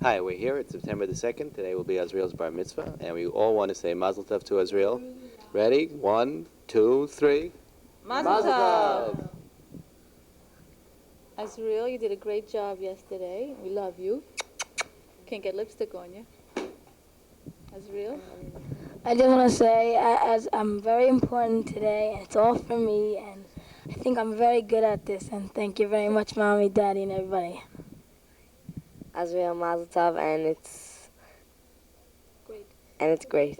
Hi, we're here. It's September the 2nd. Today will be Azriel's bar mitzvah, and we all want to say Mazel Tov to Azriel. Ready? 1, 2, 3. Mazel Tov! Azriel, you did a great job yesterday. We love you. Can't get lipstick on you. Azriel? I just want to say, as I'm very important today, and it's all for me, and I think I'm very good at this, and thank you very much, Mommy, Daddy, and everybody. Azriel, Mazel Tov, and it's Great. great.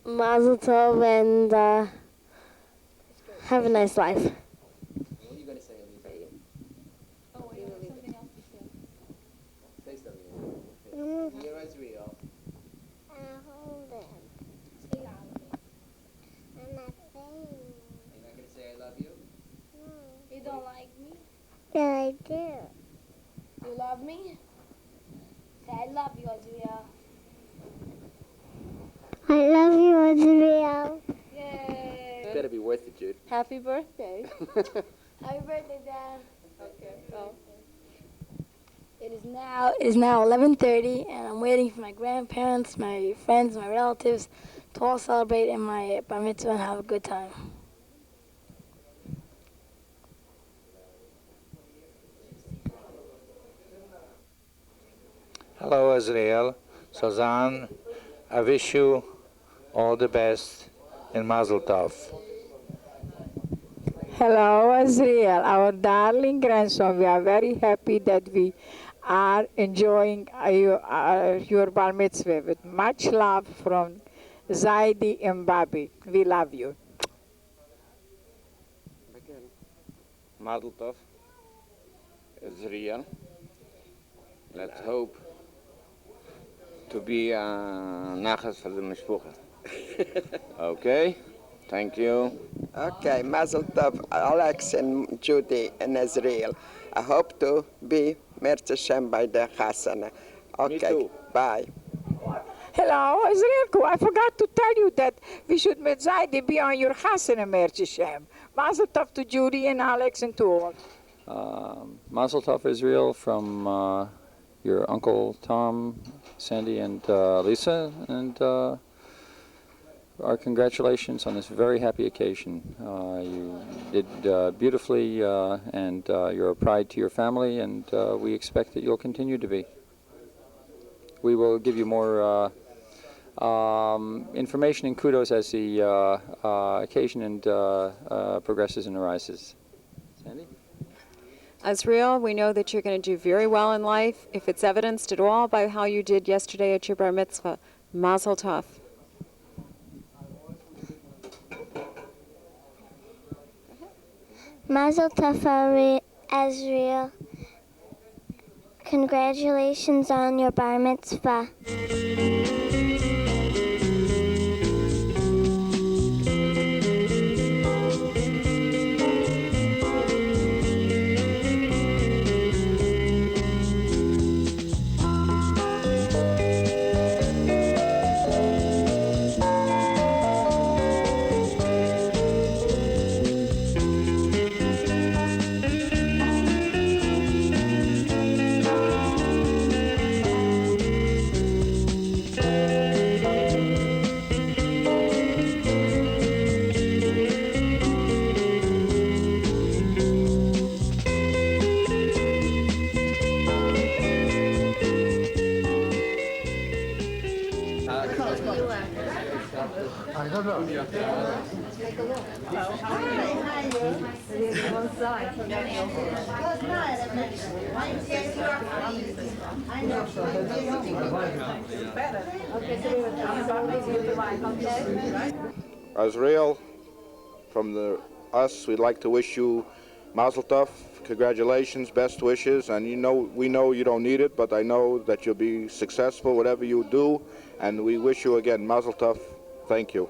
Mazel Tov, and have a nice life. What are you going to say, Elisa? Oh, wait, something else to say. Say something. You're Azriel. Hold him. Say loudly. I'm not saying. You're not going to say I love you? No. You don't like me? Yeah, I do. You love me? Say I love you, Azriel. I love you, Azriel. Yay! It better be worth it, Jude. Happy birthday. Happy birthday, Dad. Okay. Oh. It is now 11:30, and I'm waiting for my grandparents, my friends, my relatives to all celebrate in my bar mitzvah and have a good time. Hello, Azriel. Sazan, I wish you all the best in Mazel Tov. Hello, Azriel, our darling grandson. We are very happy that we are enjoying your bar mitzvah with much love from Zaidi and Babi. We love you. Mazel Tov, Azriel. Let's hope to be nachas for the mishpucha. Okay, thank you. Okay, Mazel Tov, Alex and Judy and Azriel. I hope to be Merz Hashem by the Chasana. Okay, Me too. Bye. Hello, Azriel. I forgot to tell you that we should with Zaidi be on your chasana, Merz Hashem. Mazel Tov to Judy and Alex and to all. Mazel Tov, Israel, from your Uncle Tom, Sandy, and Lisa, and our congratulations on this very happy occasion. You did beautifully, and you're a pride to your family, and we expect that you'll continue to be. We will give you more information and kudos as the occasion and progresses and arises. Sandy? Azriel, we know that you're going to do very well in life, if it's evidenced at all by how you did yesterday at your bar mitzvah. Mazel Tov. Mazel Tov, Azriel. Congratulations on your bar mitzvah. Azriel, from us, we'd like to wish you Mazel Tov, congratulations, best wishes, and we know you don't need it, but I know that you'll be successful whatever you do, and we wish you again Mazel Tov. Thank you.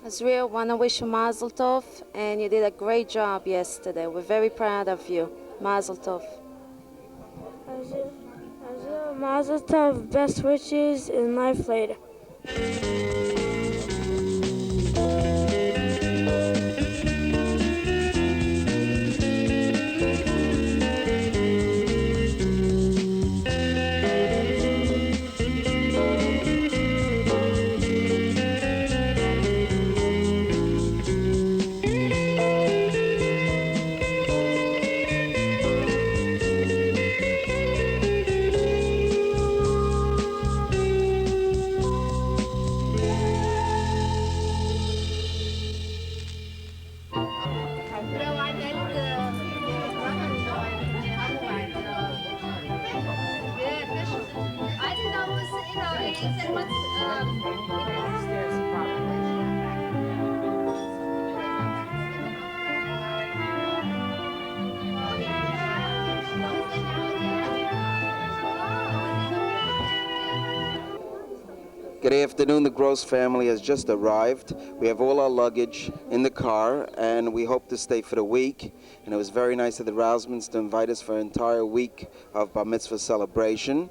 Azriel, want to wish you Mazel Tov, and you did a great job yesterday. We're very proud of you. Mazel Tov. Mazel Tov, best wishes in life later. Good afternoon. The Gross family has just arrived. We have all our luggage in the car, and we hope to stay for the week. And it was very nice of the Rousmans to invite us for an entire week of Bar Mitzvah celebration.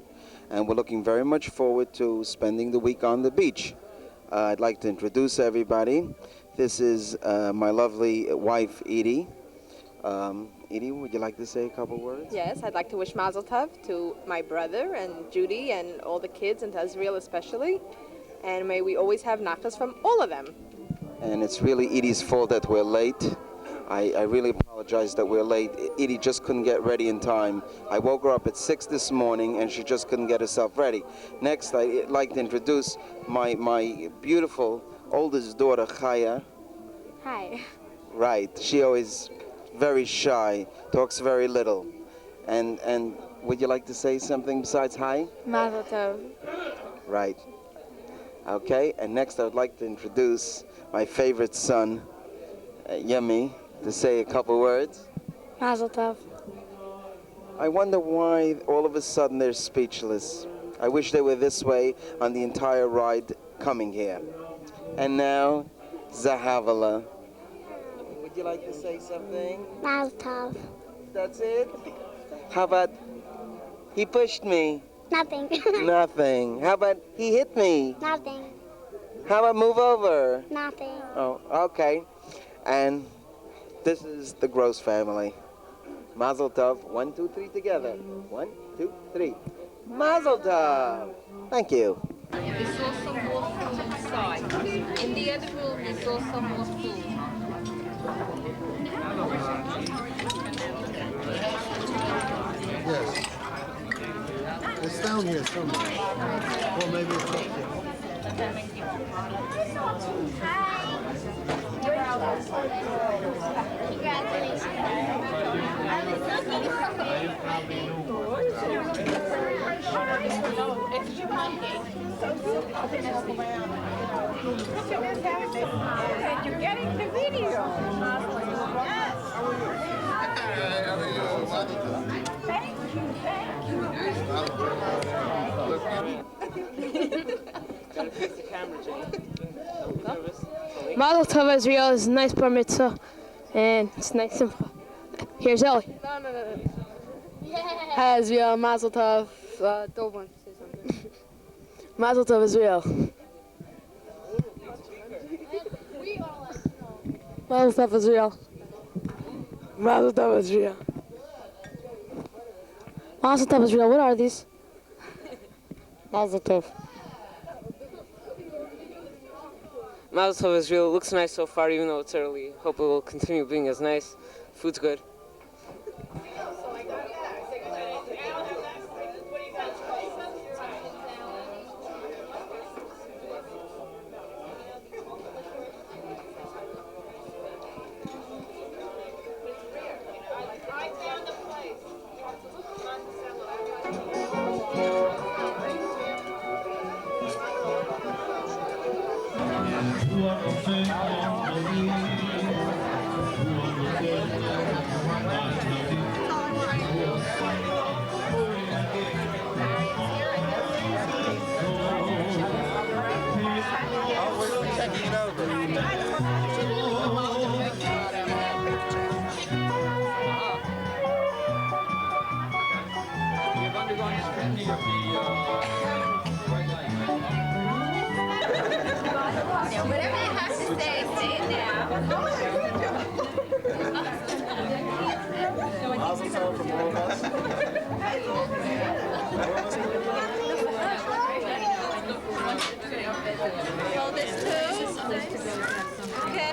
And we're looking very much forward to spending the week on the beach. I'd like to introduce everybody. This is my lovely wife, Edie. Edie, would you like to say a couple words? Yes, I'd like to wish Mazel Tov to my brother and Judy and all the kids and to Azriel especially. And may we always have nachas from all of them. And it's really Edie's fault that we're late. I really apologize that we're late. Edie just couldn't get ready in time. I woke her up at 6 this morning and she just couldn't get herself ready. Next, I'd like to introduce my beautiful oldest daughter, Chaya. Hi. Right, she always very shy, talks very little. And would you like to say something besides hi? Mazel tov. Right. Okay, and next I would like to introduce my favorite son, Yemi, to say a couple words. Mazel tov. I wonder why all of a sudden they're speechless. I wish they were this way on the entire ride coming here. And now, Zahavala. Would you like to say something? Mazel tov. That's it? How about, he pushed me? Nothing. Nothing. How about, he hit me? Nothing. How about move over? Nothing. Oh, okay. And this is the Gross family. Mazel Tov. 1, 2, 3 together. 1, 2, 3. Mazel Tov. Thank you. There's also more food inside. In the other room, there's also more food. Yes. It's down here somewhere. Or maybe it's up here. You're getting the video. Thank you, thank you. Gotta face the camera, Jane. Don't nervous. Mazel Tov Azriel is a nice bar mitzvah, and it's nice and fun. Here's Ellie. No. Hi Azriel, Mazel Tov. Don't want to say something. Mazel Tov Azriel. Mazel Tov Azriel. Mazel Tov Azriel. Mazel Tov Azriel. What are these? Mazel Tov. Mazel Tov Israel. It looks nice so far, even though it's early. Hope it will continue being as nice. Food's good. Whatever you have to say, say it now. Mazel tov from all of us. Hold this too. Okay.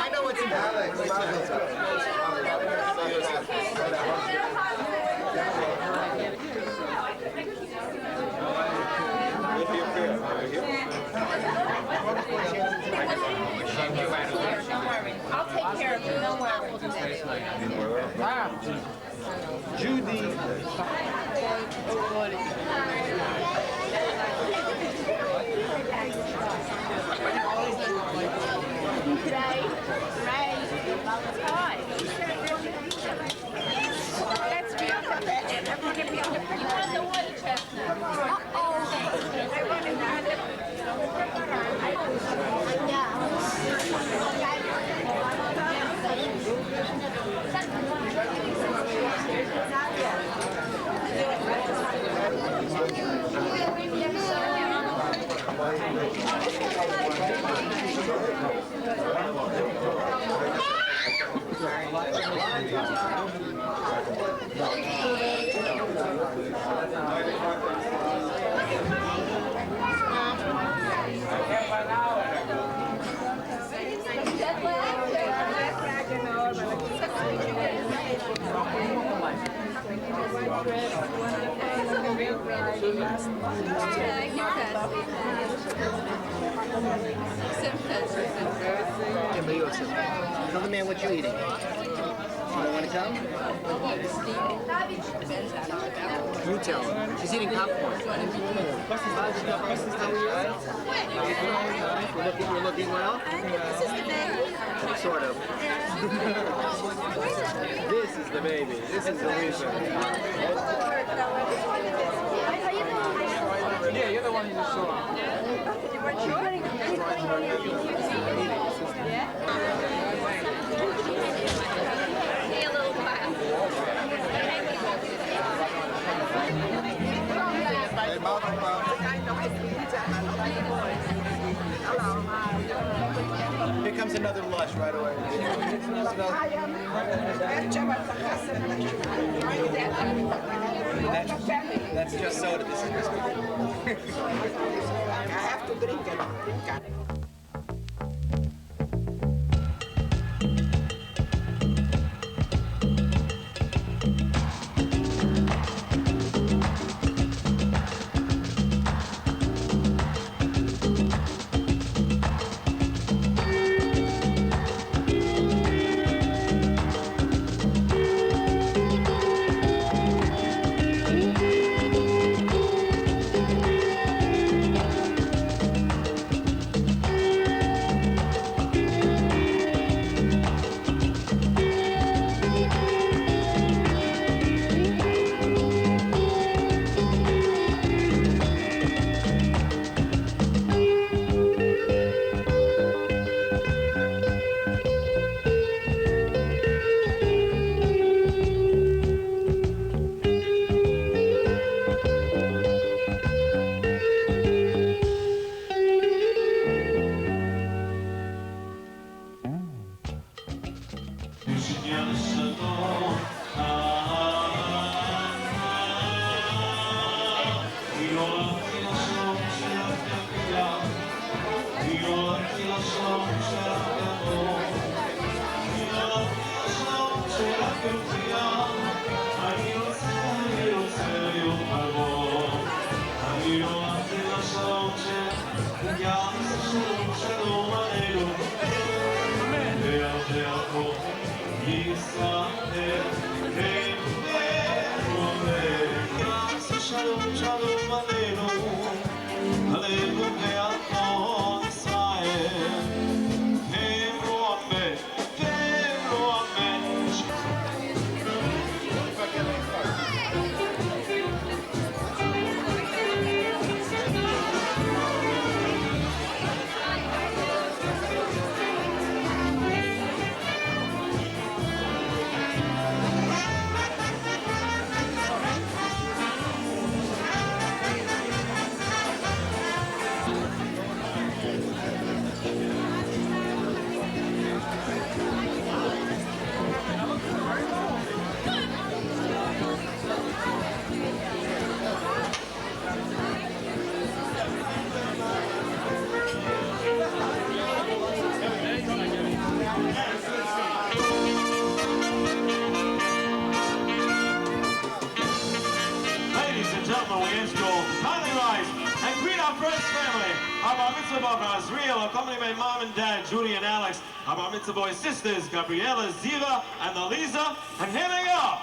I know what's in Alex. Judy. Kimberly, tell the man what you're eating. You don't want to tell him? You tell him. She's eating popcorn. We're looking well? Sort of. This is the baby. This is the reason. Yeah, you're the one who just saw. Here comes another lush right away. That's just soda. This is just I have to drink it. mitzvah of Azriel, accompanied by mom and dad, Judy and Alex. Our bar mitzvah boy sisters, Gabriela, Ziva, and Elisa. And here they go.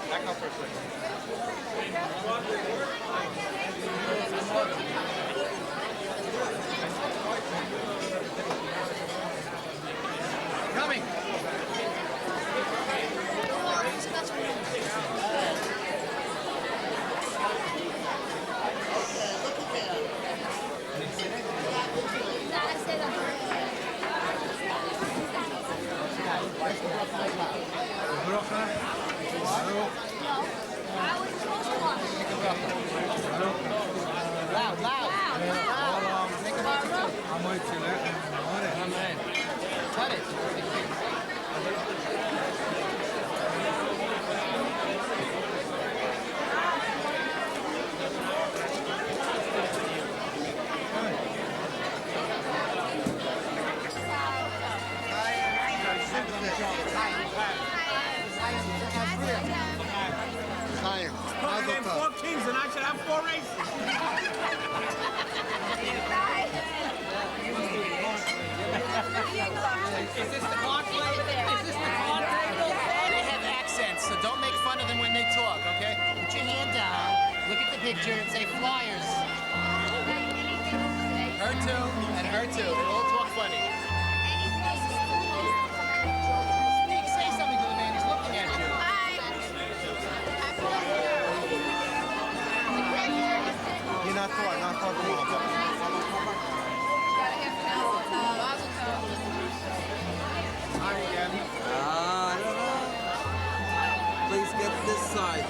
Back up for a second. Coming. Four kings and I should have 4 races. Is this the clock table? Is this the clock table? They have accents, so don't make fun of them when they talk, okay? Put your hand down, look at the picture, and say Flyers. Her too, and her too. They all talk funny. Speak, say something to the man. He's looking at you. You're not far from home. I don't know. Please get this side.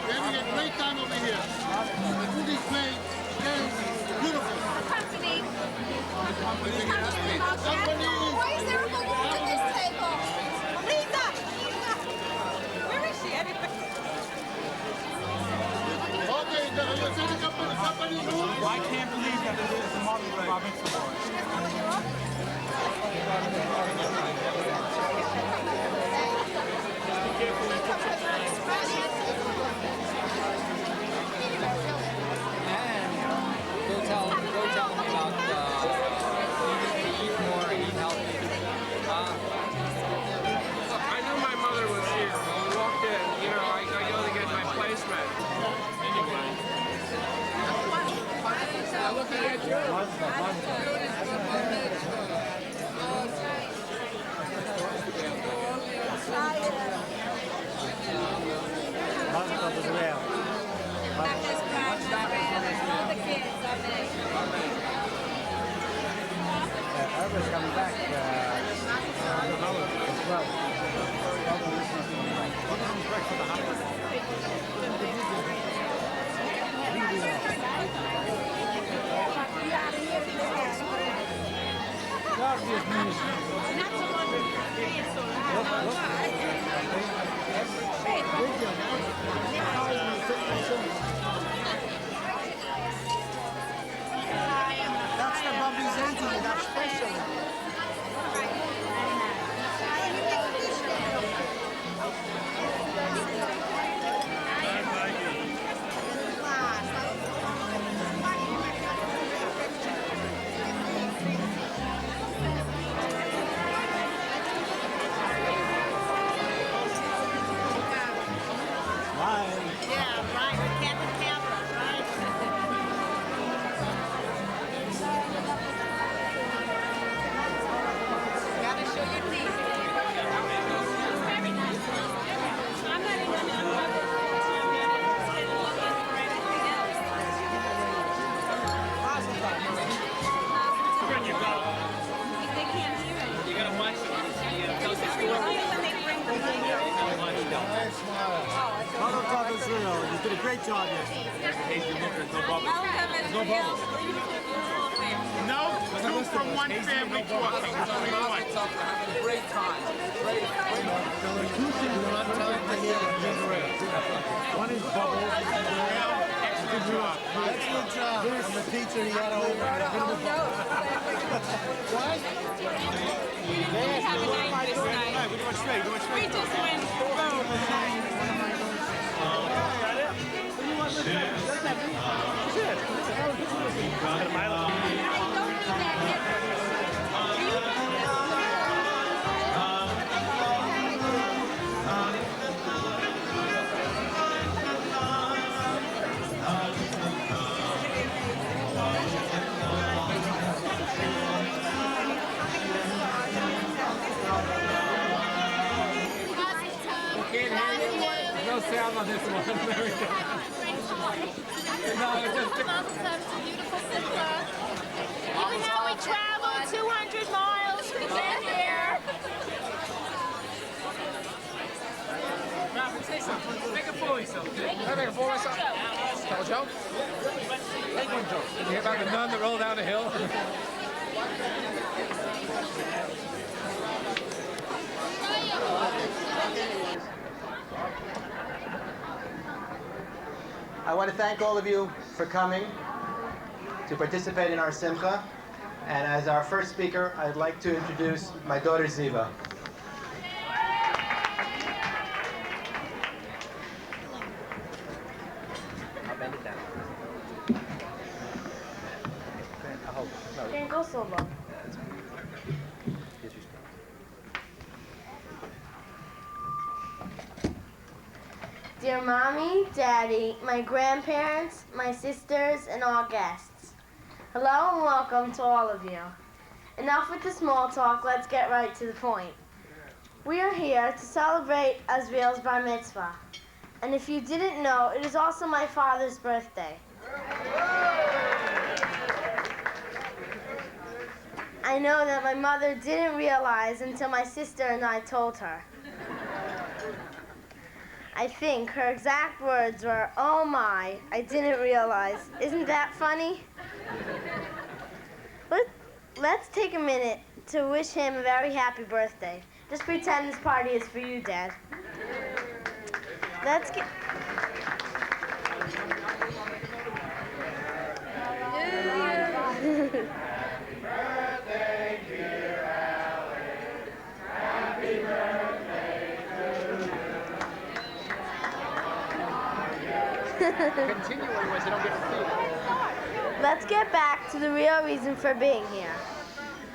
We're having a great time over here. The food is great. Beautiful. Company. Company. Why is there a balloon at this table? Lisa! Where is she? Okay, you're setting up for the company room. Well, I can't believe that this is the model of our mitzvah Go tell them about eat more and eat healthy. I knew my mother was here. When we walked in, you know, I only get my placement. Looking at Others coming back as well. That's the Bobby Zanti, that's special. Yeah, right. We can't the camera, right? Gotta show your teeth. Very nice. I'm not even When you go, They can't hear it. you gotta watch the story. Mazel tov, Israel. You did a great job yesterday. Hey, you look, there's no bubbles. There's no bubbles. No, 2 from one family talking. Only one. Having a great time. Great. One is bubbles. Excellent job. Excellent job. From the teacher, he got over. Right? Have a nice night. We went straight. We went straight. We just went boom. Shit. Even though we traveled 200 miles to get here. Robin, say something. Make a fool of yourself. Can I make a fool of myself? Tell a joke? Make one joke. Did you hear about the nun that rolled down the hill? I want to thank all of you for coming to participate in our simcha. And as our first speaker, I'd like to introduce my daughter Ziva. I'll bend it down. Can't go solo. Dear Mommy, Daddy, my grandparents, my sisters, and all guests. Hello and welcome to all of you. Enough with the small talk, let's get right to the point. We are here to celebrate Azriel's bar mitzvah. And if you didn't know, it is also my father's birthday. I know that my mother didn't realize until my sister and I told her. I think her exact words were, "Oh my, I didn't realize." Isn't that funny? Let's take a minute to wish him a very happy birthday. Just pretend this party is for you, Dad. Let's get... Birthday, dear Alex. Happy birthday to you. Continue otherwise I don't get to see. Let's get back to the real reason for being here.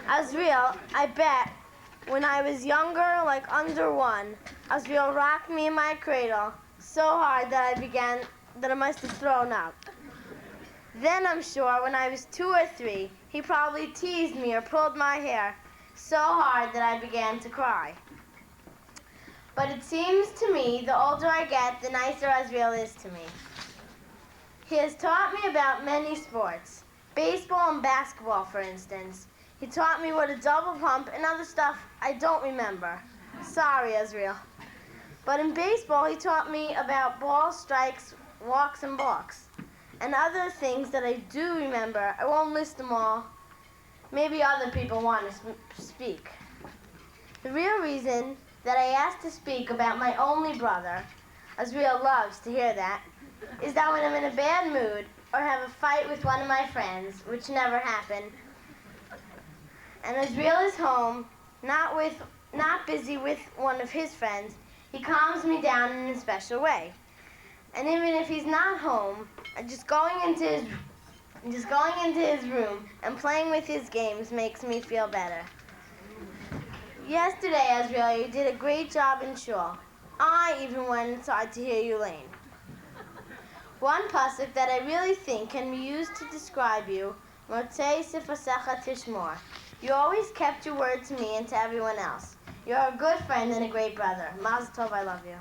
Azriel, I bet, when I was younger, like under 1, Azriel rocked me in my cradle so hard that I must have thrown up. Then I'm sure when I was 2 or 3, he probably teased me or pulled my hair so hard that I began to cry. But it seems to me the older I get, the nicer Azriel is to me. He has taught me about many sports, baseball and basketball, for instance. He taught me what a double pump and other stuff I don't remember. Sorry, Azriel. But in baseball, he taught me about balls, strikes, walks, and balks. And other things that I do remember. I won't list them all. Maybe other people want to speak. The real reason that I asked to speak about my only brother, Azriel loves to hear that, is that when I'm in a bad mood or have a fight with one of my friends, which never happened, and Azriel is home, not busy with one of his friends, he calms me down in a special way. And even if he's not home, just going into his room and playing with his games makes me feel better. Yesterday, Azriel, you did a great job in shul. I even went inside to hear you learn. One pasuk that I really think can be used to describe you, Motzei sifasecha tishmor. You always kept your word to me and to everyone else. You're a good friend and a great brother. Mazel tov, I love you.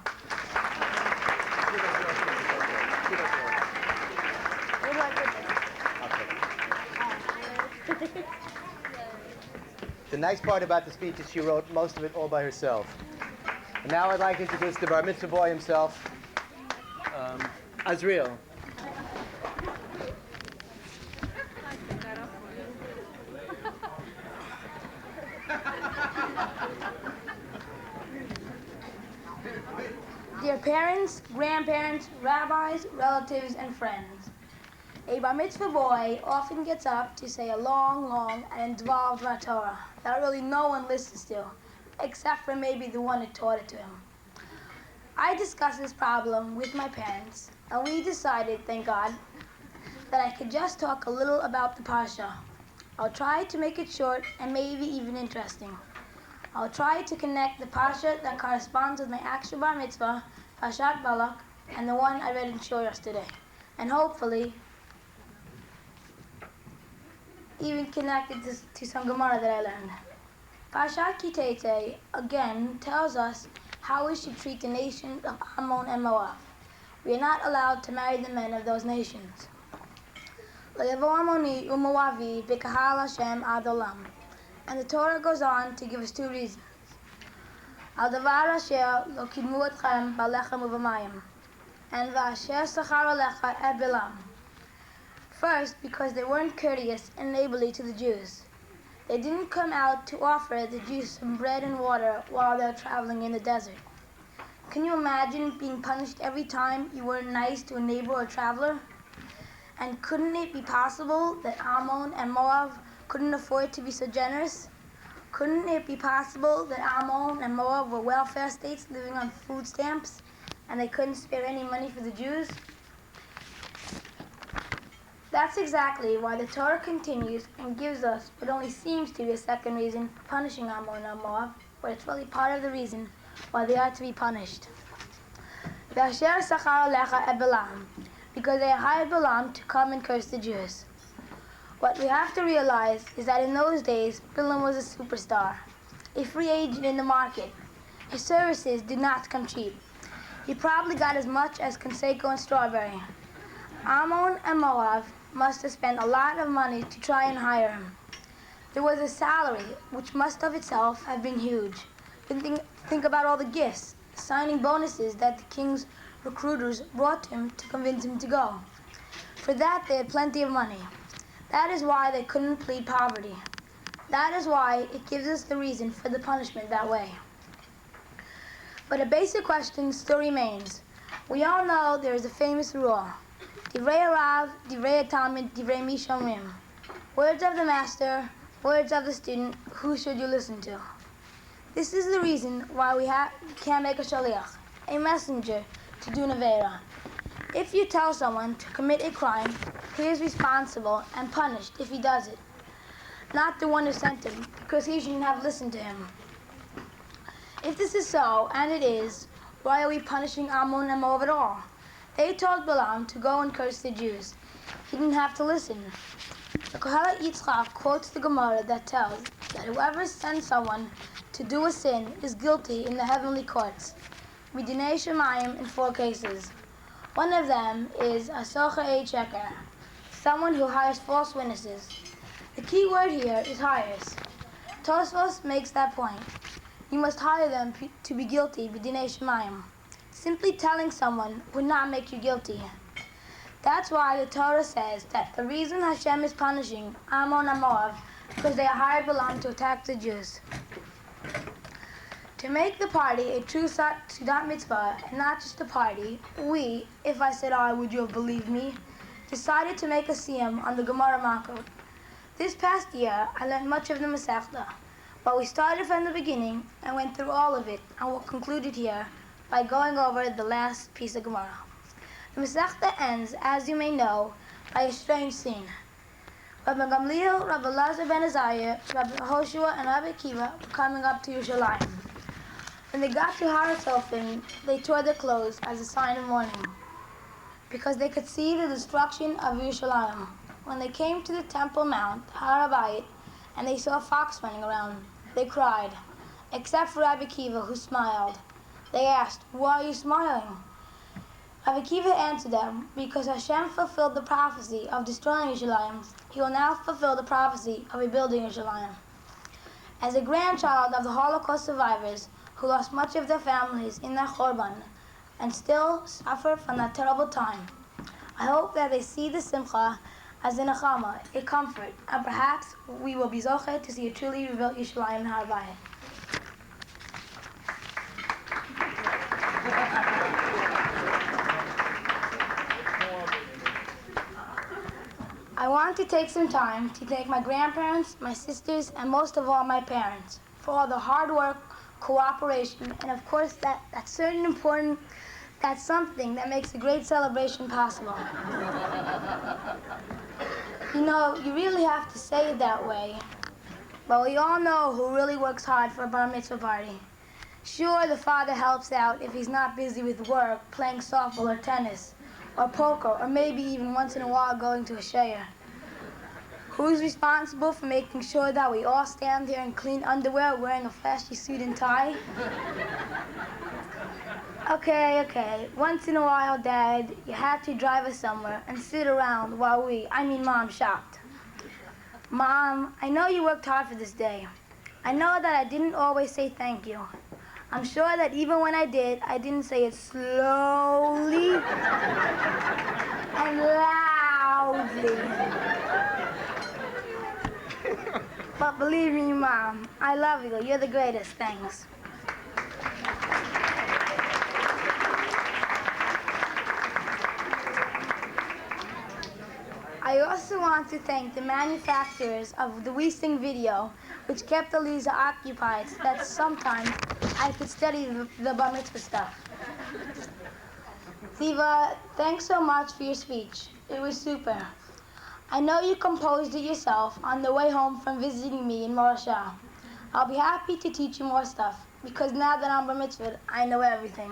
The nice part about the speech is she wrote most of it all by herself. And now I'd like to introduce the bar mitzvah boy himself, Azriel. Dear parents, grandparents, rabbis, relatives, and friends, a bar mitzvah boy often gets up to say a long, and involved Torah that really no one listens to, except for maybe the one who taught it to him. I discussed this problem with my parents, and we decided, thank God, that I could just talk a little about the Parsha. I'll try to make it short and maybe even interesting. I'll try to connect the Parsha that corresponds with my actual bar mitzvah, Parshat Balak, and the one I read in shul yesterday, and hopefully even connected to some Gemara that I learned. Parshat Kitete again tells us how we should treat the nations of Ammon and Moab. We are not allowed to marry the men of those nations. And the Torah goes on to give us two reasons. And first, because they weren't courteous and neighborly to the Jews. They didn't come out to offer the Jews some bread and water while they were traveling in the desert. Can you imagine being punished every time you weren't nice to a neighbor or traveler? And couldn't it be possible that Ammon and Moab couldn't afford to be so generous? Couldn't it be possible that Ammon and Moab were welfare states living on food stamps and they couldn't spare any money for the Jews? That's exactly why the Torah continues and gives us what only seems to be a second reason for punishing Ammon and Moab, but it's really part of the reason why they are to be punished. Because they hired Balaam to come and curse the Jews. What we have to realize is that in those days, Balaam was a superstar, a free agent in the market. His services did not come cheap. He probably got as much as Conseco and Strawberry. Ammon and Moab must have spent a lot of money to try and hire him. There was a salary, which must of itself have been huge. Think about all the gifts, signing bonuses that the king's recruiters brought to him to convince him to go. For that, they had plenty of money. That is why they couldn't plead poverty. That is why it gives us the reason for the punishment that way. But a basic question still remains. We all know there is a famous rule. Divrei Rav, Divrei Talmid, Divrei Mishomrim. Words of the master, words of the student, who should you listen to? This is the reason why we can't make a shaliach, a messenger, to do nevera. If you tell someone to commit a crime, he is responsible and punished if he does it. Not the one who sent him, because he shouldn't have listened to him. If this is so, and it is, why are we punishing Ammon and Moab at all? They told Balaam to go and curse the Jews. He didn't have to listen. The Kohelet Yitzchak quotes the Gemara that tells that whoever sends someone to do a sin is guilty in the heavenly courts. Midinei Shemayim in 4 cases. One of them is Asocha Eid Sheker, someone who hires false witnesses. The key word here is hires. Tosfos makes that point. You must hire them to be guilty Midinei Shemayim. Simply telling someone would not make you guilty. That's why the Torah says that the reason Hashem is punishing Ammon and Moab because they hired Balaam to attack the Jews. To make the party a true Sudat mitzvah and not just a party, we, if I said I, would you have believed me, decided to make a siyum on the Gemara Makot. This past year, I learned much of the Masechta, but we started from the beginning and went through all of it, and we'll conclude it here by going over the last piece of Gemara. The Masechta ends, as you may know, by a strange scene. Rabbi Gamliel, Rabbi Elazar ben Azariah, Rabbi Hoshua, and Rabbi Akiva were coming up to Yerushalayim. When they got to Har HaTzofim, they tore their clothes as a sign of mourning, because they could see the destruction of Yerushalayim. When they came to the Temple Mount, Har HaBayit, and they saw a fox running around, they cried, except for Rabbi Akiva, who smiled. They asked, why are you smiling? Rabbi Akiva answered them, because Hashem fulfilled the prophecy of destroying Yerushalayim, he will now fulfill the prophecy of rebuilding Yerushalayim. As a grandchild of the Holocaust survivors who lost much of their families in their Chorban and still suffer from that terrible time, I hope that they see the Simcha as a nechama, a comfort, and perhaps we will be zoche to see a truly rebuilt Yerushalayim in Har HaBayit. I want to take some time to thank my grandparents, my sisters, and most of all my parents for all the hard work, cooperation, and of course that's something that makes a great celebration possible. You know, you really have to say it that way, but we all know who really works hard for a bar mitzvah party. Sure, the father helps out if he's not busy with work, playing softball or tennis, or poker, or maybe even once in a while going to a shayar. Who's responsible for making sure that we all stand there in clean underwear wearing a flashy suit and tie? Okay. Once in a while, Dad, you had to drive us somewhere and sit around while Mom shopped. Mom, I know you worked hard for this day. I know that I didn't always say thank you. I'm sure that even when I did, I didn't say it slowly and loudly. But believe me, Mom, I love you. You're the greatest. Thanks. I also want to thank the manufacturers of the We Sing video, which kept Eliza occupied so that sometimes I could study the bar mitzvah stuff. Ziva, thanks so much for your speech. It was super. I know you composed it yourself on the way home from visiting me in Morashah. I'll be happy to teach you more stuff, because now that I'm bar mitzvah, I know everything.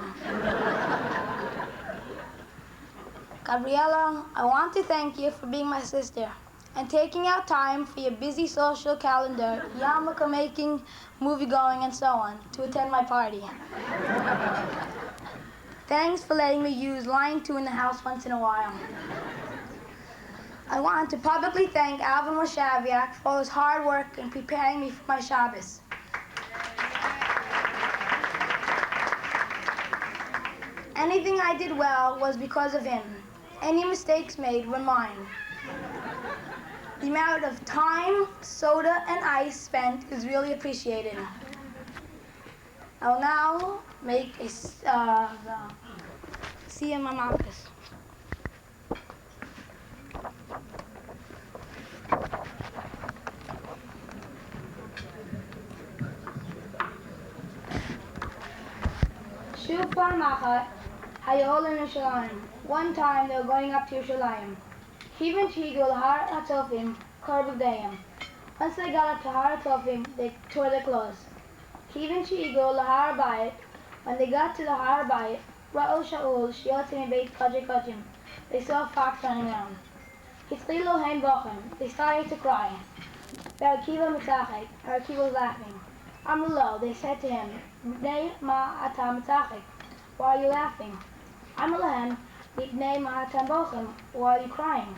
Gabriella, I want to thank you for being my sister and taking out time for your busy social calendar, yarmulke making, movie going, and so on, to attend my party. Thanks for letting me use line 2 in the house once in a while. I want to publicly thank Alvin Moshaviak for all his hard work in preparing me for my Shabbos. Anything I did well was because of him. Any mistakes made were mine. The amount of time, soda, and ice spent is really appreciated. I'll now make a Siyum Mamakis. Shuv Machat, Hayol in Yerushalayim. One time they were going up to Yerushalayim. Kivan Shigul Har Hatzofim, Korb B'Dayim. Once they got up to Har Hatzofim, they tore their clothes. Kivan Shigul Har Bayit. When they got to the Har Bayit, Ra'ol Shaul Shiotzim Beit Kadri Kochim. They saw a fox running around. Hitzlilu Haim Bochem. They started to cry. Akiva Mitzachek. Akiva was laughing. Amrulo, they said to him, Bnei Ma Ata Mitzachek. Why are you laughing? Amrulahem, Bnei Ma Ata Bochem. Why are you crying?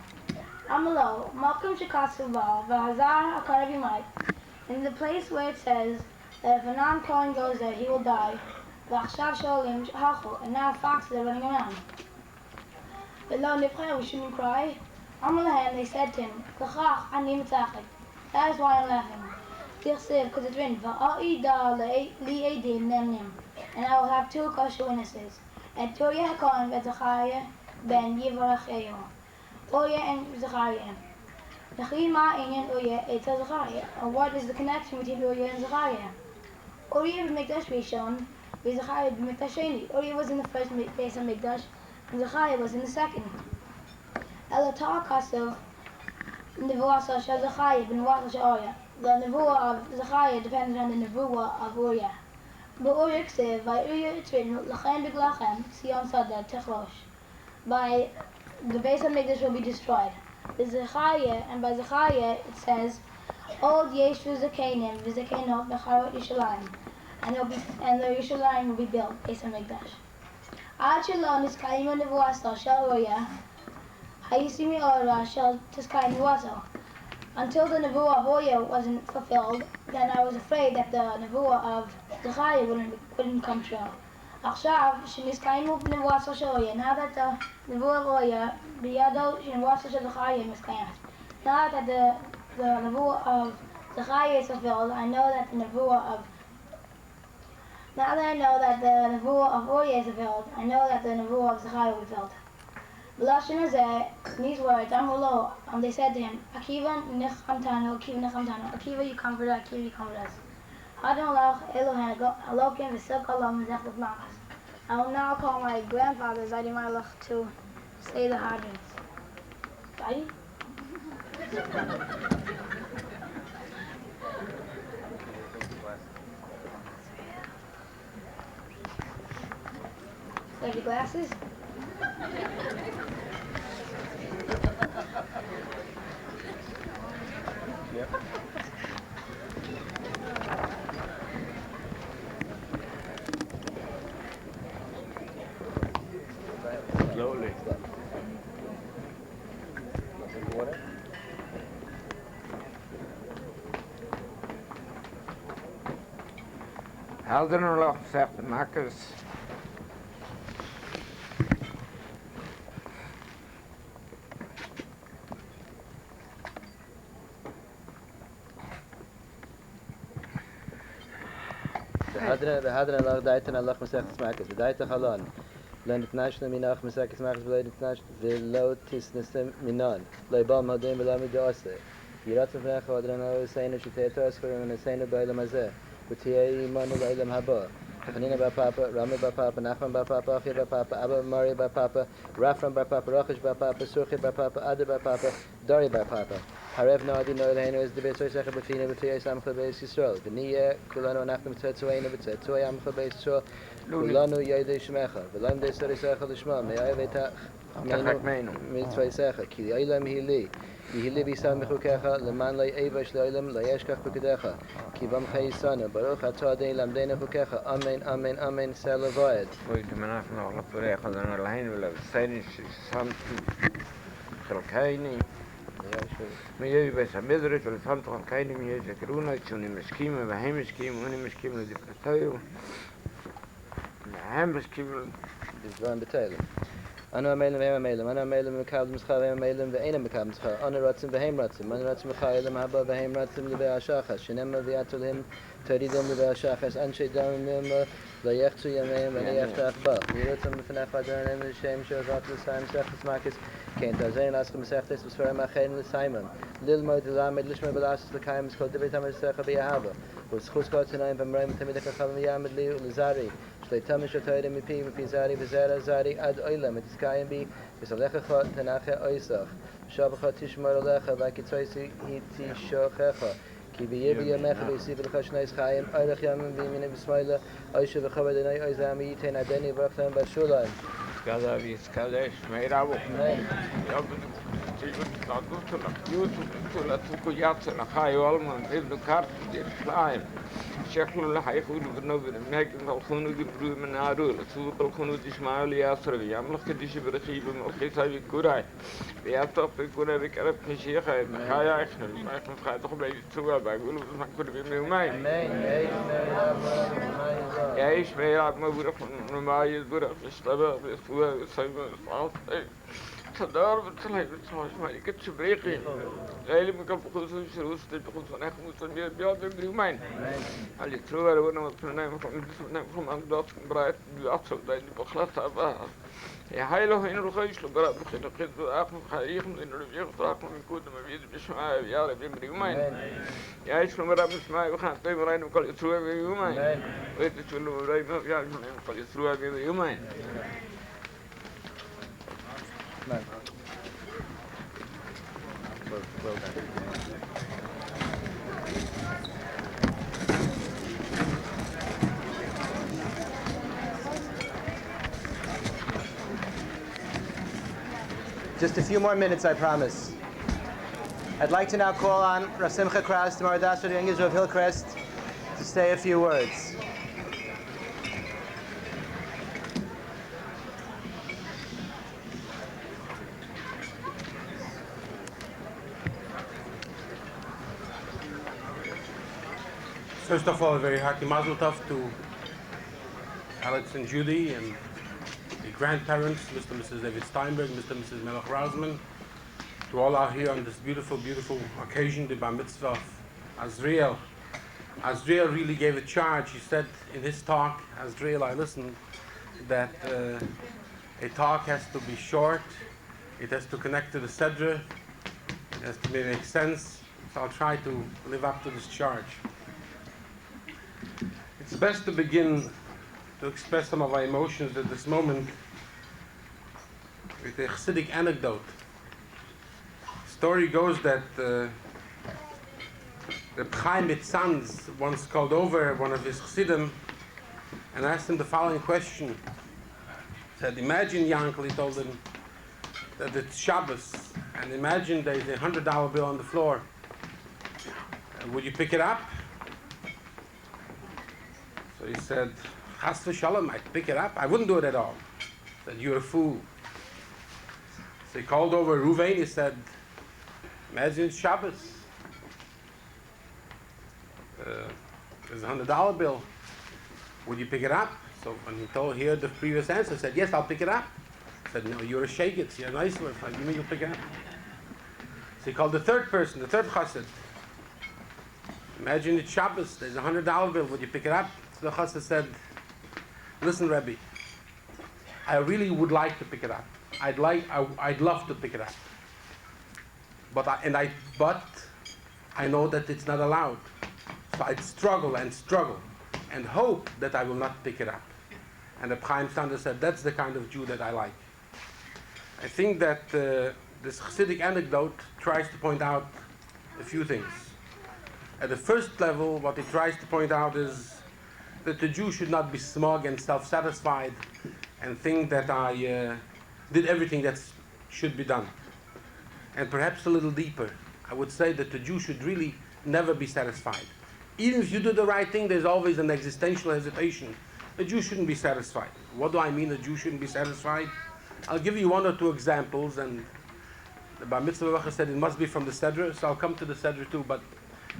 Amrulo, Malkum Shekasu Bal, V'Hazar HaKarav Yimait. In the place where it says that if a non-Kohen goes there, he will die. V'Achshav Sholim Hachu, and now foxes are running around. V'Lo Nifcheh, we shouldn't cry. Amrulahem, they said to him, Kachach Ani Mitzachek. That is why I'm laughing. Because it's written, and I will have 2 kosher witnesses, and Toya HaKohen and Zechariah ben Yivaracheu. Toya and Zechariah. Nechima Inyan Uya et Zechariah. And what is the connection between Uya and Zechariah? Uya b'Mikdash Rishon, Zechariah b'Mikdash Sheni. Uya was in the first base of Mikdash, and Zechariah was in the second. Elatar Kasav, Nevuah Shel Zechariah b'Nevuah Shel Uya. The nevuah of Zechariah depended on the nevuah of Uriah. But Uriah said, by Uriah it's written, L'chaim b'glachem, Sion Sadeh Techrosh. By the base of Mikdash will be destroyed. By Zechariah it says, Od Yeshu Zakenim, V'Zakenot B'charot Yishalayim. And the Yishalayim will be built, base of Mikdash. Ad Shalom Niskayim Nevuah Shel Uriah, Hayisimi Ora Shel Tiskayim Nevuah. Until the nevuah of Uriah wasn't fulfilled, then I was afraid that the nevuah of Zechariah wouldn't come true. Achshav, sheniskayim nevuah shel Uriah. Now that the nevuah of Uriah, biyado shenevuah shel Zechariah miskayim. Now that the nevuah of Zechariah is fulfilled, I know that the nevuah of Uriah is fulfilled, I know that the nevuah of Zechariah will be fulfilled. In these words, they said to him, Akiva nechamtanu, Akiva nechamtanu. Akiva, you comfort us, Akiva, you comfort us. I will now call my grandfather, Zaidi Malach, to say the Hadrins. Zaidi? Have your glasses? Yep. Helderen nog zegt Marcus. Hadden Allah daiten Allah mesech smakes. De daiten halon. Len het national minach mesech smakes beleid het national. De lotis nesem minan. Leibam hadem belam de asse. Yirat vanach hadden nou zijn shitetas voor een zijn bij de maze. Kutie iman leilam haba. Hanina ba papa, Rami ba papa, Nachman ba papa, Achia ba papa, Abba Mari ba papa, Rafram ba papa, Rachish ba papa, Surchi ba papa, Ada ba papa, Dari ba papa. Harev no adi no elheinu is de besoy secha befina befia samcha beis Yisrael. V'niye kulanu nachtem tzedzueinu b'tzedzuei amcha beis Yisrael. Kulanu yedei shmecha. V'lam de sari secha l'shma. Me'ay vetach. Amenu mitzvah secha. Ki oilam hili. Yihili b'isam mechukecha. Leman lei evash le'olam le'yeshkach b'kedecha. Ki bam chayisana. Baruch atah adei lamdei nechukecha. Amen, amen, amen. Selavoed. Oei, de manaf nog wat bereiken dan alleen willen. Zijn is samt. Gelkeini. Maar jullie bij zijn middelen, wel van toch een kleine meer zeker uit zo'n misschien, we hem misschien, misschien de partij. Hem misschien. Dus we aan betalen. Anu mailen we mailen, anu mailen we kabel mischa we mailen we ene kabel mischa, anu ratzim we hem ratzim, anu ratzim we chaylim haba we hem ratzim le be'ashachas, shenema we atolim taridim le be'ashachas, anshe damim la yechzu yameim ve yeftach ba. We ratzim b'fnech v'adarim l'shem shavak l'sayim sechas makis, kein tazein laschem sechtes v'sferim achein l'saimim, lilmoid l'lamed l'shme b'lasas l'kayim skol dibit amar secha b'yahav, v'schus got tanaim v'mreim tamidek achavim yamed li l'zari, Shleitam shatoyre mipi zari v'zera zari ad oilam et iskayim bi v'salecha tenache oisach shabacha tishmar alecha v'akitzoysi hitishochecha ki b'yevi yamecha v'yisiv l'cha shneis chayim oirach yamim v'yimine v'smoyle oishe v'chavad enay oizam yitain adeni v'rachtam v'shulayim Skada v'yiskadesh meiravu. شكله لح يقول بنوبر ماك الخونو يبرو من عارول سوق الخونو تسمع لي أسر يعمل كديش برخيب القيسة بكوراي بيعطف بكورا بكرب كشيخ خايا إحنا ما إحنا خاطر بيجي سوا بقول ما كل بيمين يعيش ما يلعب ما بروح ما يبروح يشتغل بسوا سايب صعب صدار بتطلع ما يكتش بريقي غالي مكان بخصوص شروط بخصوص أنا خمسة بياد بيومين اللي تروى لو أنا مثلا نفهم عن ضغط برايت بأصل ده اللي بخلاص أباه يا هاي له هنا الخيش لو برا بخير قيد آخر خير من إنه بياخد آخر من كود ما بيد بيسمع يا رب بيومين يا إيش لو مرة بيسمع وخان طيب راين وقال تروى بيومين ويتشوف له راين ما بيعرف قال تروى بيومين Well done. Just a few more minutes, I promise. I'd like to now call on Rav Simcha Kraus, the Maradas of English of Hillcrest, to say a few words. First of all, a very hearty mazel tov to Alex and Judy and the grandparents, Mr. and Mrs. David Steinberg, Mr. and Mrs. Melech Rausman, to all out here on this beautiful, beautiful occasion, the Bar Mitzvah of Azriel. Azriel really gave a charge. He said in his talk, Azriel, I listened, that a talk has to be short, it has to connect to the Sedra, it has to make sense, so I'll try to live up to this charge. It's best to begin to express some of our emotions at this moment with a Chassidic anecdote. The story goes that the Chaim Mitzanz once called over one of his Chassidim and asked him the following question. He said, imagine, Yankel, he told him, that it's Shabbos, and imagine there's a $100 bill on the floor. Would you pick it up? So he said, Chas v'shalom, I'd pick it up. I wouldn't do it at all. He said, you're a fool. So he called over Ruvain. He said, imagine it's Shabbos. There's a $100 bill. would you pick it up? So when he heard the previous answer, said, yes, I'll pick it up. He said, no, you're a shegitz, you're a nice one. You mean you'll pick it up? So he called the third person, the third chassid. Imagine it's Shabbos, there's a $100 bill, would you pick it up? So the chassid said, listen, Rebbe, I really would like to pick it up. I'd love to pick it up. But I know that it's not allowed. So I'd struggle and hope that I will not pick it up. And the Chaim Sander said, that's the kind of Jew that I like. I think that this Chassidic anecdote tries to point out a few things. At the first level, what it tries to point out is that the Jew should not be smug and self-satisfied and think that I did everything that should be done. And perhaps a little deeper, I would say that the Jew should really never be satisfied. Even if you do the right thing, there's always an existential hesitation. A Jew shouldn't be satisfied. What do I mean a Jew shouldn't be satisfied? I'll give you one or two examples, and the Bar Mitzvah said it must be from the Sedra, so I'll come to the Sedra too. But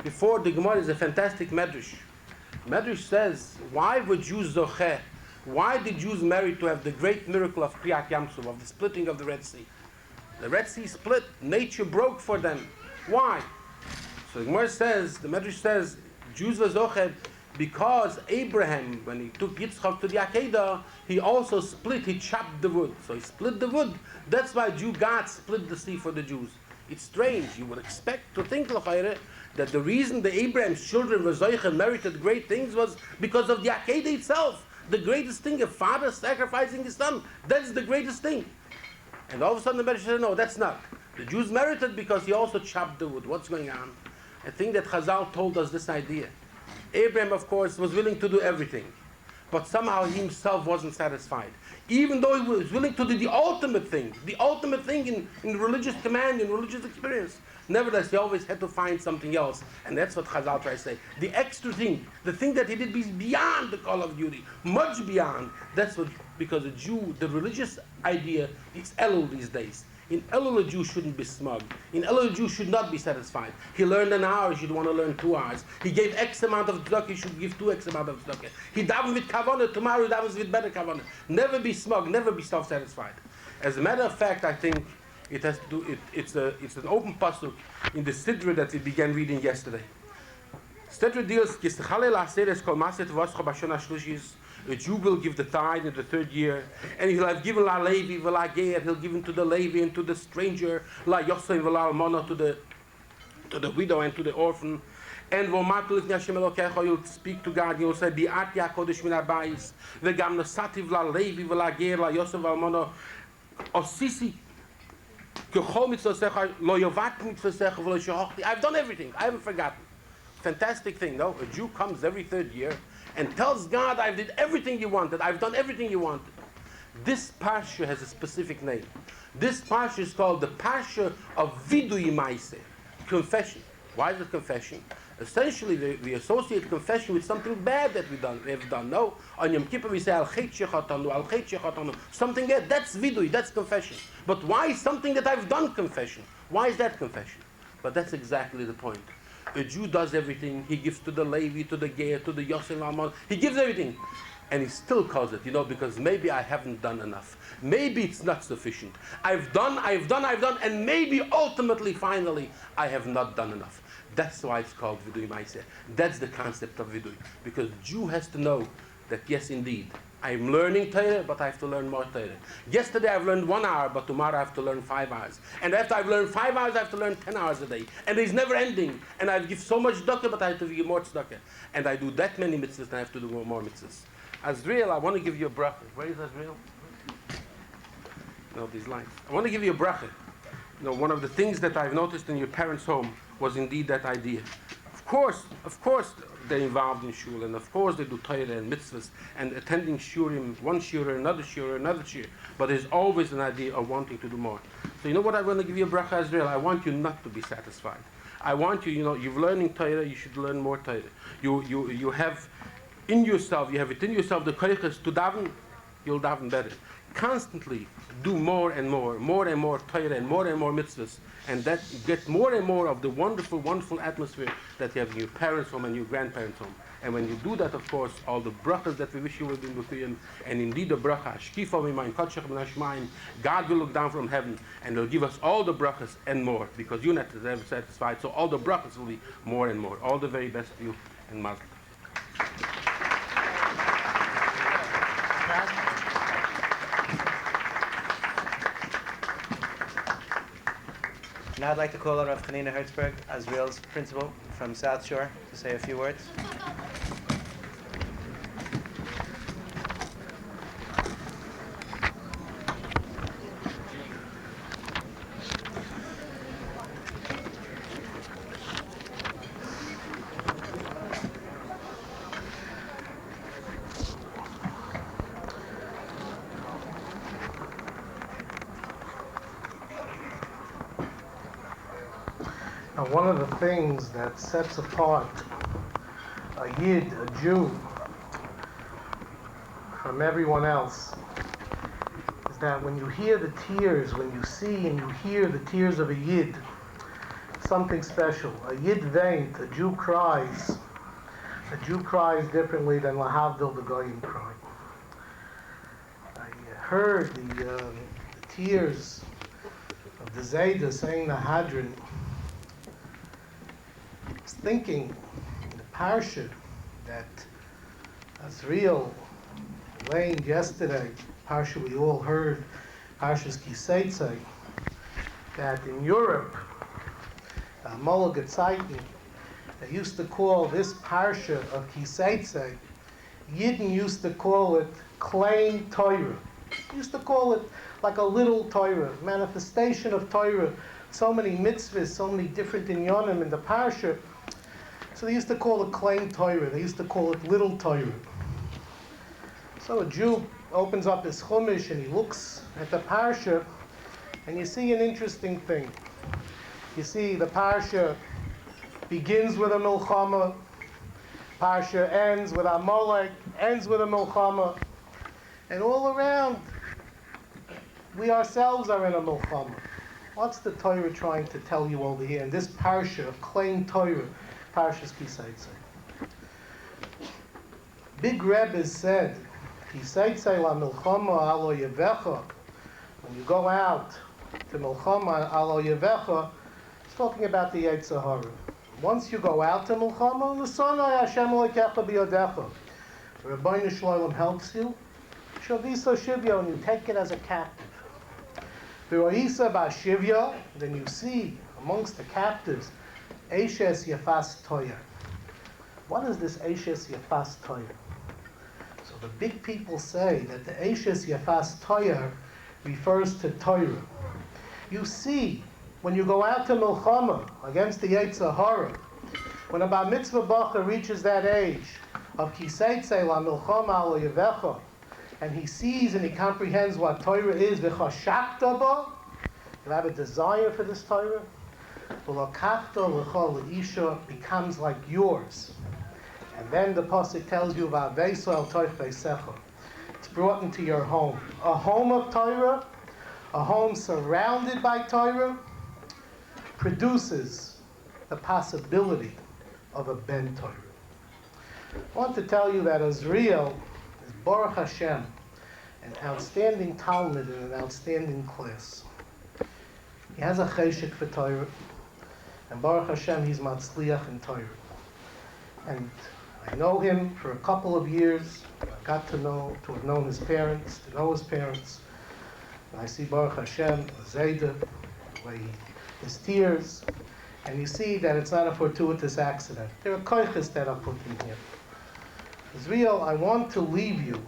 before, the Gemara is a fantastic medrash. Medrash says, why were Jews zocheh? Why did Jews merit to have the great miracle of Kriyat Yamsuf, of the splitting of the Red Sea? The Red Sea split, nature broke for them. Why? So the Gemara says, the Medrash says, Jews were zocheh because Abraham, when he took Yitzchak to the Akedah, he also split, he chopped the wood. So he split the wood. That's why God split the sea for the Jews. It's strange. You would expect to think, L'chayre, that the reason the Abraham's children were zocheh, merited great things, was because of the Akedah itself. The greatest thing, a father sacrificing his son, that's the greatest thing. And all of a sudden the Medrash said, no, that's not. The Jews merited because he also chopped the wood. What's going on? I think that Chazal told us this idea. Abraham, of course, was willing to do everything, but somehow he himself wasn't satisfied. Even though he was willing to do the ultimate thing in religious command, in religious experience, nevertheless, he always had to find something else. And that's what Chazal tries to say. The extra thing, the thing that he did beyond the call of duty, much beyond. That's what, because a Jew, the religious idea is Elul these days. In Elul, a Jew shouldn't be smug. In Elul, a Jew should not be satisfied. He learned an hour, he should want to learn 2 hours. He gave X amount of tzedakah, he should give 2X amount of tzedakah. He davened with kavanah, tomorrow he davens with better kavanah. Never be smug, never be self-satisfied. As a matter of fact, I think it has to do, it's an open pasuk in the Sidra that we began reading yesterday. Sidra deals, a Jew will give the tithe in the 3rd year, and he'll have given la Levi, la Ger, he'll give to the Levi and to the stranger, la Yosef, la Almana, to the widow and to the orphan. And you'll speak to God, you'll say, Bi'at Yakodesh min Abayis, v'gam nasativ la Levi, la Ger, la Yosef, la Almana, osisi, I've done everything, I haven't forgotten. Fantastic thing, no? A Jew comes every 3rd year and tells God, I did everything you wanted, I've done everything you wanted. This parsha has a specific name. This parsha is called the parsha of Vidui Maise, confession. Why is it confession? Essentially, we associate confession with something bad that we have done. No, on Yom Kippur we say al chet shechatanu, something bad. That's vidui, that's confession. But why is something that I've done confession? Why is that confession? But that's exactly the point. A Jew does everything. He gives to the Levi, to the Ger, to the Yosef Amon. He gives everything. And he still calls it, because maybe I haven't done enough. Maybe it's not sufficient. I've done, and maybe ultimately, finally, I have not done enough. That's why it's called Vidui Maaseh. That's the concept of Vidui. Because the Jew has to know that, yes, indeed, I'm learning Torah, but I have to learn more Torah. Yesterday I've learned 1 hour, but tomorrow I have to learn 5 hours. And after I've learned 5 hours, I have to learn 10 hours a day. And it's never ending. And I give so much tzedakah, but I have to give more tzedakah. And I do that many mitzvahs, and I have to do more mitzvahs. Azriel, I want to give you a bracha. Where is Azriel? No, these lines. I want to give you a bracha. One of the things that I've noticed in your parents' home was indeed that idea. Of course, they're involved in shul, and of course they do Torah and mitzvahs, and attending shurim, one shur, another shur, another shur. But there's always an idea of wanting to do more. So you know what I want to give you a bracha, Azriel? I want you not to be satisfied. I want you, you're learning Torah, you should learn more Torah. You have in yourself, you have it in yourself, the koiches to daven you'll daven better. Constantly do more and more Torah and more mitzvahs, and that get more and more of the wonderful, wonderful atmosphere that you have in your parents' home and your grandparents' home. And when you do that, of course, all the brachas that we wish you would be with, and indeed the bracha, Shkifa Mimayim Kotshech Menashmayim, God will look down from heaven and will give us all the brachas and more, because you're not satisfied, so all the brachas will be more and more. All the very best to you, and Mazel Tov. Now I'd like to call on Rav Chanina Hertzberg, Azriels principal from South Shore, to say a few words. Now, one of the things that sets apart a Yid, a Jew, from everyone else is that when you hear the tears, when you see and you hear the tears of a Yid, something special. A Yid veint, a Jew cries. A Jew cries differently than Lahavdil the Goyim cry. I heard the tears of the Zayda saying the Hadron. I was thinking in the parsha that Azriel learned yesterday, parsha we all heard, Parshas Kiseitze, that in Europe, Molag Gezeiten, they used to call this parsha of Kiseitze, Yidden used to call it Klein Torah. They used to call it like a little Torah, manifestation of Torah. So many mitzvahs, so many different inyonim in the parsha. So they used to call it Klein Torah. They used to call it little Torah. So a Jew opens up his chumash and he looks at the parsha, and you see an interesting thing. You see the parsha begins with a milchama, parsha ends with Amalek, ends with a milchama, and all around we ourselves are in a milchama. What's the Torah trying to tell you over here in this parsha of Klein Torah, Parshas Kiseitze? Big Rebbe said, Kiseitze la milchama alo yevecha. When you go out to milchama alo yevecha, it's talking about the Yetzer Hara. Once you go out to milchama, l'sonai Hashem Elokecha biyodecha. The Rebbeinu Shloim helps you. Shavisa shivya, and you take it as a captive. V'roisa ba'shivya, then you see amongst the captives, Eishes Yefas Toyer. What is this Eishes Yefas Toyer? So the big people say that the Eishes Yefas Toyer refers to Torah. You see, when you go out to milchama against the Yetzer Hara, when a bar mitzvah bacher reaches that age of Kiseitze la milchama alo yevecha, and he sees and he comprehends what Torah is, v'chashakta ba, you have a desire for this Torah, v'lokachta l'chol l'isha becomes like yours. And then the pasuk tells you v'aveso el toich v'eisecha. It's brought into your home. A home of Torah, a home surrounded by Torah, produces the possibility of a ben Torah. I want to tell you that Azriel is Baruch Hashem, an outstanding Talmud in an outstanding class. He has a cheshek for Torah, and Baruch Hashem, he's matzliach in Torah. And I know him for a couple of years. I got to have known his parents, to know his parents. And I see Baruch Hashem, Zayda, his tears, and you see that it's not a fortuitous accident. There are koiches that are put in here. Azriel, I want to leave you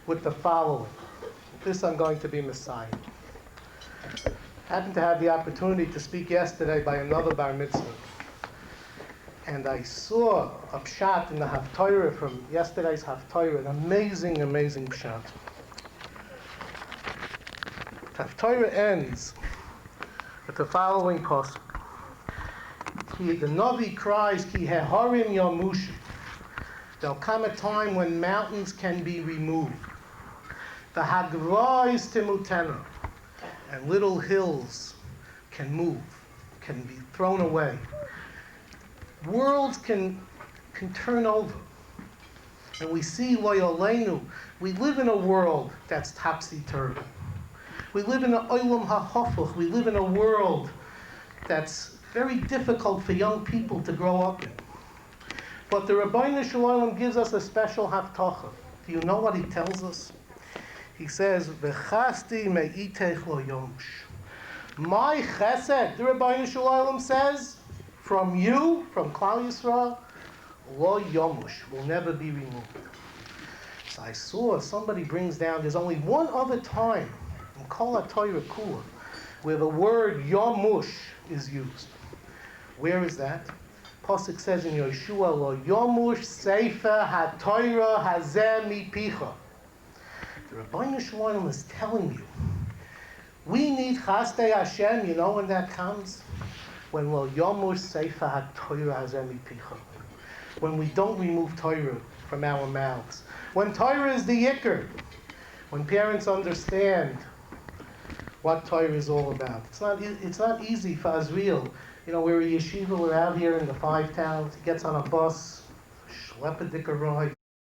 with the following. With this I'm going to be Messiah. I happened to have the opportunity to speak yesterday by another bar mitzvah. And I saw a pshat in the Haftorah from yesterday's Haftorah, an amazing, amazing pshat. Haftorah ends with the following pasuk. The Navi cries, Ki heharim yamushu. There'll come a time when mountains can be removed. The Hagrais Timutena, and little hills can move, can be thrown away. Worlds can turn over. And we see Loyolenu, we live in a world that's topsy-turvy. We live in an olam ha'hofuch. We live in a world that's very difficult for young people to grow up in. But the Rabbeinu Shalom gives us a special haftacha. Do you know what he tells us? He says, "V'chasti me'itech lo yomush." My chesed, the Rabbeinu Shalom says, from you, from Klal Yisrael, lo yomush, will never be removed. So I saw somebody brings down, there's only one other time in Kol HaTorah Kula where the word yomush is used. Where is that? Pasuk says in Yeshua, lo yomush sefer haTorah hazeh mipicha. The Rabbeinu Shalom is telling you, we need chastei Hashem. You know when that comes? When lo yomush sefer haTorah hazeh mipicha. When we don't remove Torah from our mouths. When Torah is the yikr. When parents understand what Torah is all about. It's not easy for Azriel. You know, we're a yeshiva, we're out here in the 5 towns. He gets on a bus, schlepp a dicker ride.